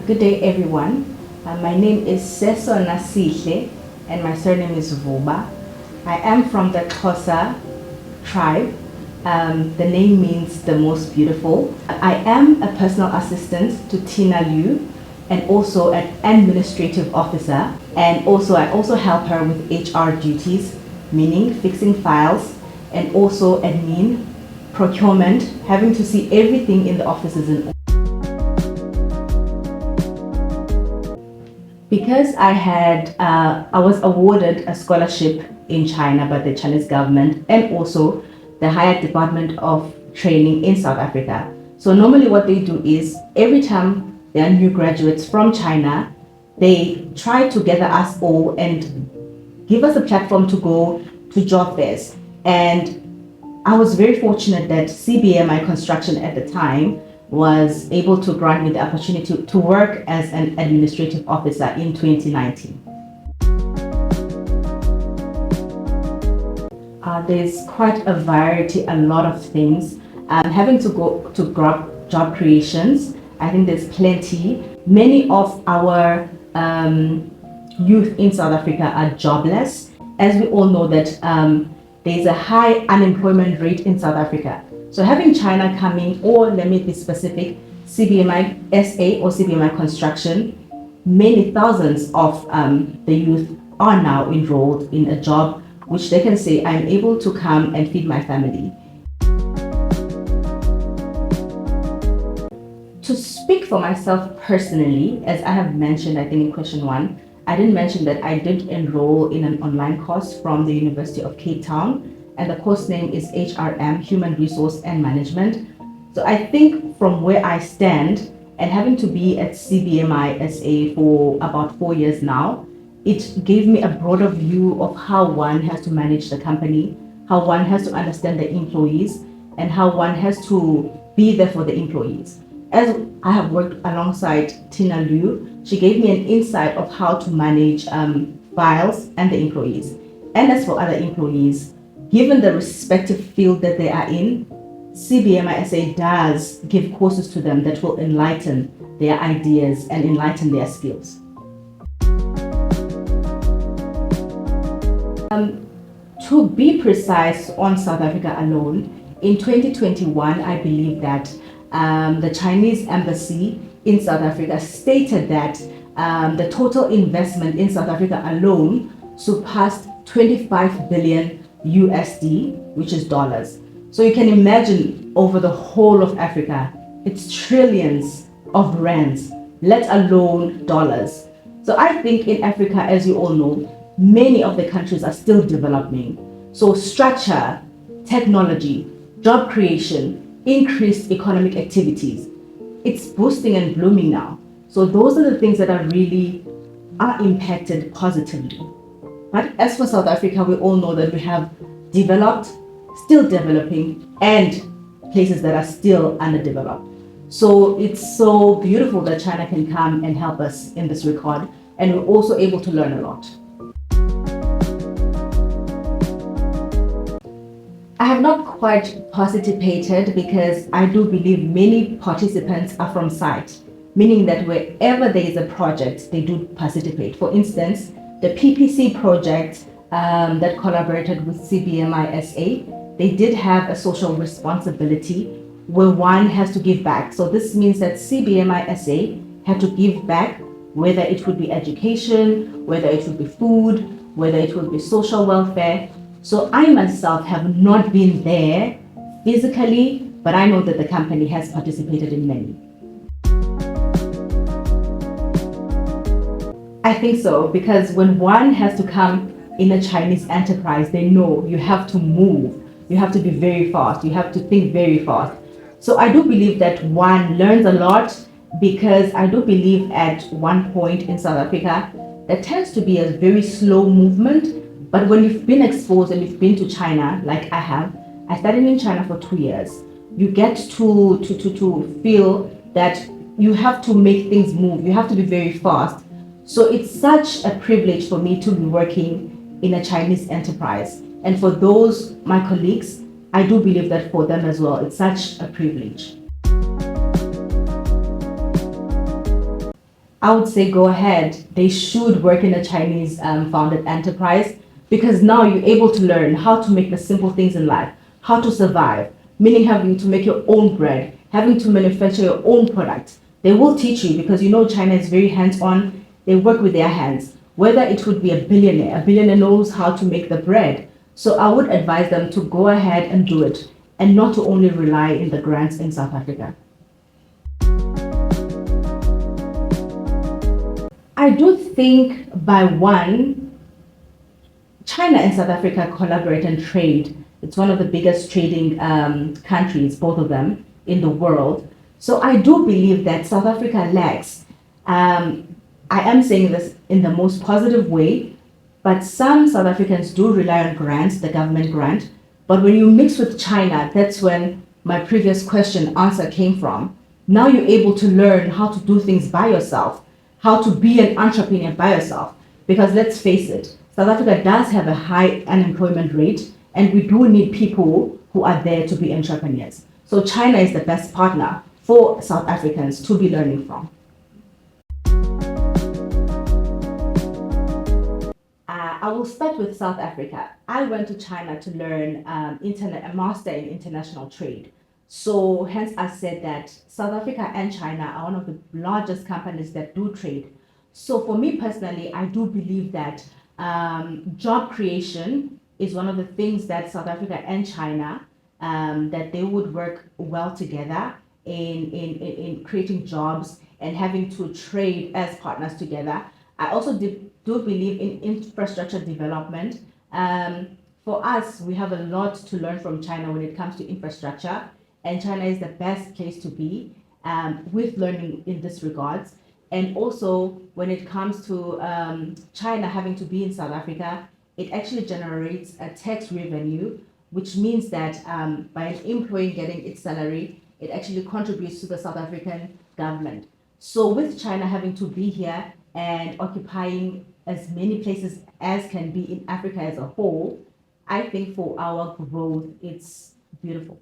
Good day, everyone. My name is Sesonasihle, and my surname is Vuba. I am from the Xhosa tribe. The name means the most beautiful. I am a personal assistant to Tina Liu and also an administrative officer. And I also help her with HR duties, meaning fixing files, and also admin, procurement, having to see everything in the offices in order. Because I was awarded a scholarship in China by the Chinese government and also the Higher Department of Training in South Africa. So normally what they do is every time there are new graduates from China, they try to gather us all and give us a platform to go to job fairs. And I was very fortunate that CBMI Construction at the time was able to grant me the opportunity to work as an administrative officer in 2019. There's quite a variety, a lot of things. Having to go to job creations, I think there's plenty. Many of our youth in South Africa are jobless. As we all know that there's a high unemployment rate in South Africa. So having China coming, or let me be specific, CBMI SA or CBMI Construction, many thousands of the youth are now enrolled in a job which they can say, I'm able to come and feed my family. To speak for myself personally, as I have mentioned, I think in question 1, I didn't mention that I did enroll in an online course from the University of Cape Town, and the course name is HRM, Human Resource and Management. So I think from where I stand, and having to be at CBMI SA for about 4 years now, it gave me a broader view of how one has to manage the company, how one has to understand the employees, and how one has to be there for the employees. As I have worked alongside Tina Liu, she gave me an insight of how to manage files and the employees. And as for other employees, given the respective field that they are in, CBMI SA does give courses to them that will enlighten their ideas and enlighten their skills. To be precise on South Africa alone, in 2021, I believe that the Chinese embassy in South Africa stated that the total investment in South Africa alone surpassed 25 billion USD, which is dollars. So you can imagine over the whole of Africa, it's trillions of rands, let alone dollars. So I think in Africa, as you all know, many of the countries are still developing. So structure, technology, job creation, increased economic activities, it's boosting and blooming now. So those are the things that are impacted positively. But as for South Africa, we all know that we have developed, still developing, and places that are still underdeveloped. So it's so beautiful that China can come and help us in this regard, and we're also able to learn a lot. I have not quite participated because I do believe many participants are from site, meaning that wherever there is a project, they do participate. For instance, the PPC project that collaborated with CBMI SA, they did have a social responsibility where one has to give back. So this means that CBMI SA had to give back, whether it would be education, whether it would be food, whether it would be social welfare. So I myself have not been there physically, but I know that the company has participated in many. I think so, because when one has to come in a Chinese enterprise, they know you have to move, you have to be very fast, you have to think very fast. So I do believe that one learns a lot, because I do believe at one point in South Africa, there tends to be a very slow movement. But when you've been exposed and you've been to China, like I have, I studied in China for 2 years, you get to feel that you have to make things move, you have to be very fast. So it's such a privilege for me to be working in a Chinese enterprise. And for those, my colleagues, I do believe that for them as well, it's such a privilege. I would say go ahead. They should work in a Chinese founded enterprise because now you're able to learn how to make the simple things in life, how to survive, meaning having to make your own bread, having to manufacture your own product. They will teach you because you know China is very hands on. They work with their hands. Whether it would be a billionaire knows how to make the bread. So I would advise them to go ahead and do it and not to only rely in the grants in South Africa. I do think by one, China and South Africa collaborate and trade. It's one of the biggest trading countries, both of them, in the world. So I do believe that South Africa lacks. I am saying this in the most positive way, but some South Africans do rely on grants, the government grant. But when you mix with China, that's when my previous question answer came from. Now you're able to learn how to do things by yourself, how to be an entrepreneur by yourself. Because let's face it, South Africa does have a high unemployment rate, and we do need people who are there to be entrepreneurs. So China is the best partner for South Africans to be learning from. I will start with South Africa. I went to China to learn a master in international trade. So hence I said that South Africa and China are one of the largest companies that do trade. So for me personally, I do believe that job creation is one of the things that South Africa and China, that they would work well together in creating jobs and having to trade as partners together. I also do believe in infrastructure development. For us, we have a lot to learn from China when it comes to infrastructure, and China is the best place to be with learning in this regards. And also, when it comes to China having to be in South Africa, it actually generates a tax revenue, which means that by an employee getting its salary, it actually contributes to the South African government. So with China having to be here and occupying as many places as can be in Africa as a whole, I think for our growth, it's beautiful.